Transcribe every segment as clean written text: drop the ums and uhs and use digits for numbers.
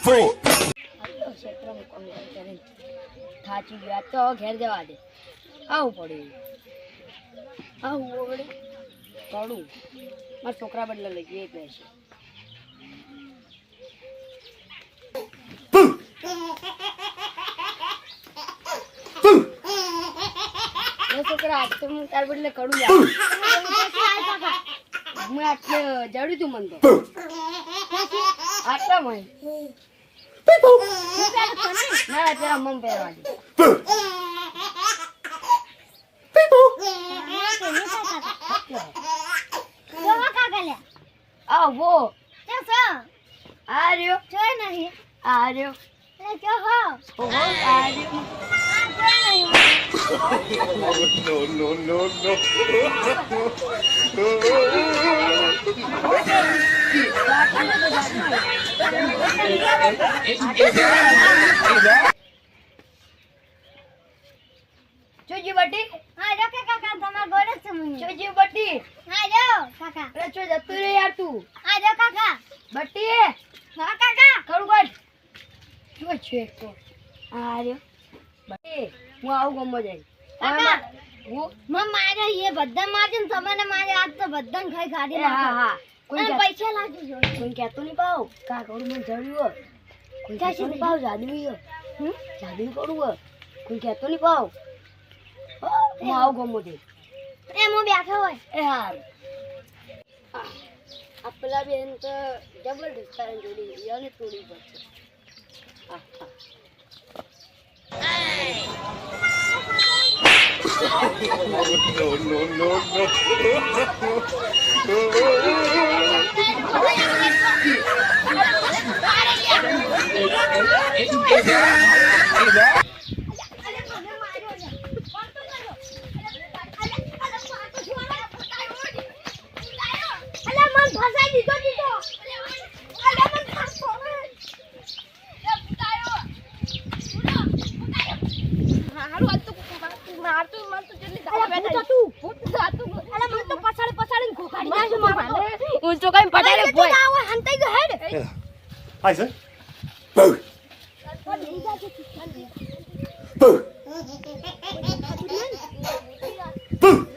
4 થાચી ગયા તો ઘેર જવા દે આવું પડ્યું આવું પડે કડું મારા છોકરા બદલે લઈ ગયો એક બેસે છોકરા આજ તો હું તાર બદલે કડું જાઉં હું આટલે જડ્યું તું મન તો આટલા મને ના અત્યારે મમ પહેરવા દે આવો આ રહ્યો આ રહ્યો ચોજી બટી હા જો કાકા તમાર ગોળે છે મને ચોજી બટી હા જો કાકા અરે ચો જતું રે યાર તું હા જો કાકા બટી હા કાકા કરું કાઢ શું છે તો આ રહ્યો બટી હું આવું ગમો જાય કાકા હું મમ મારે એ બધા મારજે ને તમને મારે આજ તો બધાને ખાઈ ખાડી હા હા કોઈ પૈસા લાગી જો કોઈ કહેતો નહીં પાવ કા કરું મને જડ્યું કોઈ કહેતો નહીં પાવ જાદુ જાદુ કરું કોઈ કહેતો નહીં પાવ હું આવું ગમો દે એમ બેઠો હોય એ હાર આ પેલા બેન તો જબરદસ્ત તારે જોડી યાને તોડી પડશે હું તો કઈ પડાડે બોય હંતાઈ ગયો હેડ Hi sir. Boo. Boo. Boo. Boo. Boo.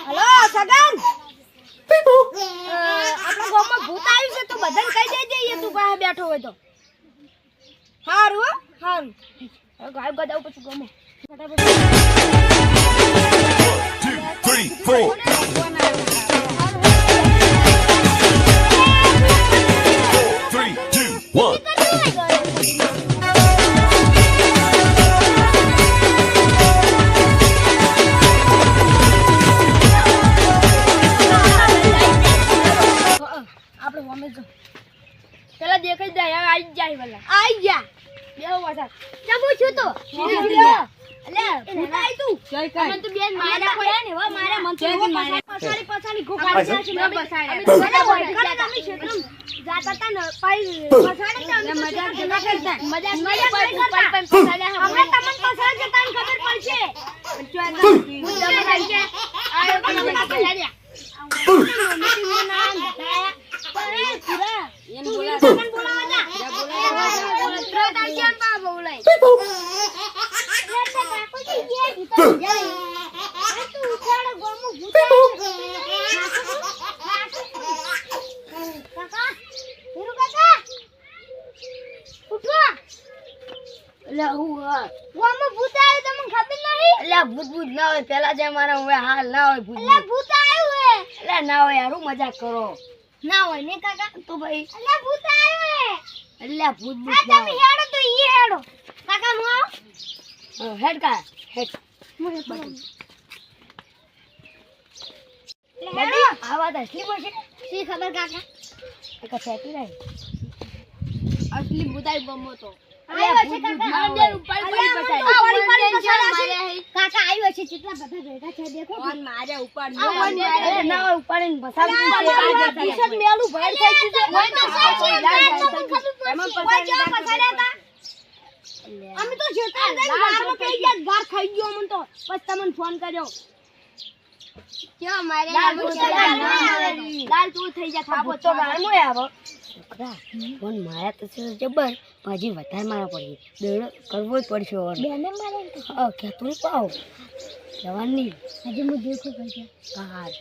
Hello સગન આપણા ગામમાં ભૂત આવ્યું છે તું બધાને કહી દેજે તું પાસે બેઠો હોય તો હારું હારું ગાયબ ગદાવ પછી ગમે 2 3 4 3 2 1 આપણે ગમે જો પેલા દેખાઈ જાય આવી જાય પેલા આવી જા બેહો વાસા જમુ છું તો અલે ભૂત આઈ તું મને તો બેન માર્યા પડ્યા ને હો મારા મન તો પછાડી પછાડી ગોગાડી જાય છે મેં બસાડ્યા અમે શેતમ જાતા તા ને પાઈ પછાડી અમે મજાક જમા કરતા મજાક નહીં કરતા પછાડ્યા અમે તમને પછાડ જતા ને ખબર પડશે મુદ્દા બનાવી છે આ તમને પછાડ્યા મીટિંગનું નામ બતાયા પૂરા એમ બોલા સગન બોલાવાના જા બોલાય ત્રણ પા બોલાય કાકુજી જે ભીતર જાય આ તું ઉછાળ ગોમુ ભૂતા કાકા હીરુ કાકા ઉઠો એટલે હું ગોમુ ભૂતા આવે તમને ખબર નહીં એટલે ભૂત ના હોય પેલા જે મારા હવે હાલ ના હોય ભૂત એટલે ભૂત આવ્યું હે એટલે ના હોય યાર હું મજાક કરો ના હોય ને કાકા તો ભાઈ એટલે ભૂત આવ્યું હે એટલે ભૂત આ ના તમે હેડો તો ઈ હેડો કાકા મો હેડ કા હેડ મને બધી આ વાત અસલી બોલશે શી ખબર કાકા એક સેટી રહી અસલી બુદાઈ ગમો તો આવ્યો છે કાકા બે ઉપાડી પડી બચાઈ કાકા આવ્યો છે કેટલા બધા ભેગા છે દેખો ફોન મારે ઉપાડ ના ઉપાડીને બસાડ ટીશર્ટ મેલું ભર થઈ ગયું છે અમે તો જોતા હતા વારમાં કઈ ગયા ગાર ખાઈ ગયો અમન તો પછી તમને ફોન કર્યો ક્યાં મારે લાલ તું થઈ જા ખાબો તો ગાળમો આવો છોકરા ફોન મારા તો છે જબર પાજી વધારે મારા પડી દોડ કરવો જ પડશે ઓર બેને મારે હા કે તું પાવ જવાની આજે હું દેખો કરજો કાર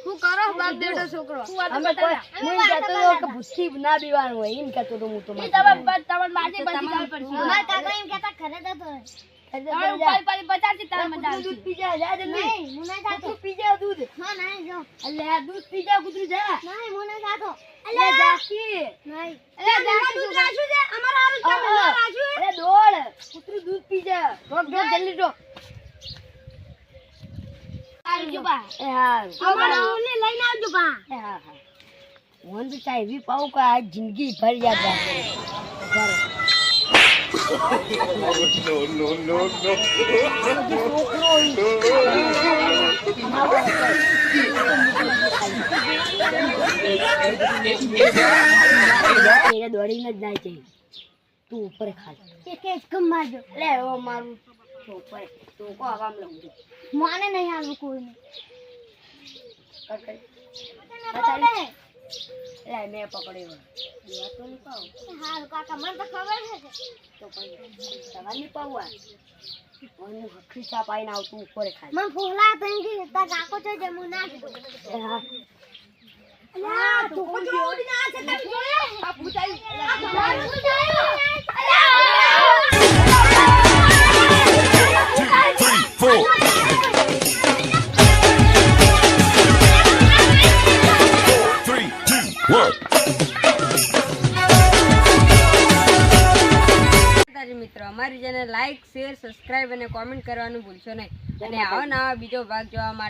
હું કરો બાપ દેડો છોકરો અમે કોઈ હું કહેતો હતો કે ભૂસી ના બીવાનું હોય એમ કહેતો તો હું તો એ તમાર માથે બધી ગાલ પડશે માર કાકા એમ કહેતા ઘરે જતો તમાર ઉપર પડી બચાતી તાર મજા દૂધ પી જા જા જલ્દી નહીં હું ના જાતો તું પી જા દૂધ હા નહીં જો અલે આ દૂધ પી જા કુતરી જા નહીં હું ના જાતો અલે જાકી નહીં અલે દૂધ રાખ્યું છે અમાર હારું કામ રાખ્યું અરે દોડ કુતરી દૂધ પી જા રોક રોક જલ્દી રોક આવજો બા એ હા અમાર ઓને લઈને આવજો બા એ હા હા હું તો ચાહી પાઉં કે આ જિંદગી ભર યાદ રાખે દોડીને જ જાય છે તું ઉપર ખાલ એક કમ મારજો લે હવે મારું ઉપર તો કો આવામ લઉં છું માને નહીં આવું કોઈને કર લે મેં પકડ્યો તો નહીં પાઉં હાલ કાકા મને તો ખબર છે તો પછી તમારે નહીં પાવું મને હખી ચા પાઈને આવતું ઉપર ખાય મને ફોલા તઈ કે તા કાકો છે જે હું ના કીધું હા અલ્યા તું કોણ જોડી ના છે તમે જોયો આ પૂછાઈ આ મારું જોયો મિત્રો અમારી ચેનલ લાઈક શેર સબસ્ક્રાઇબ અને કોમેન્ટ કરવાનું ભૂલશો નહીં અને આવો નવા બીજો ભાગ જોવા માટે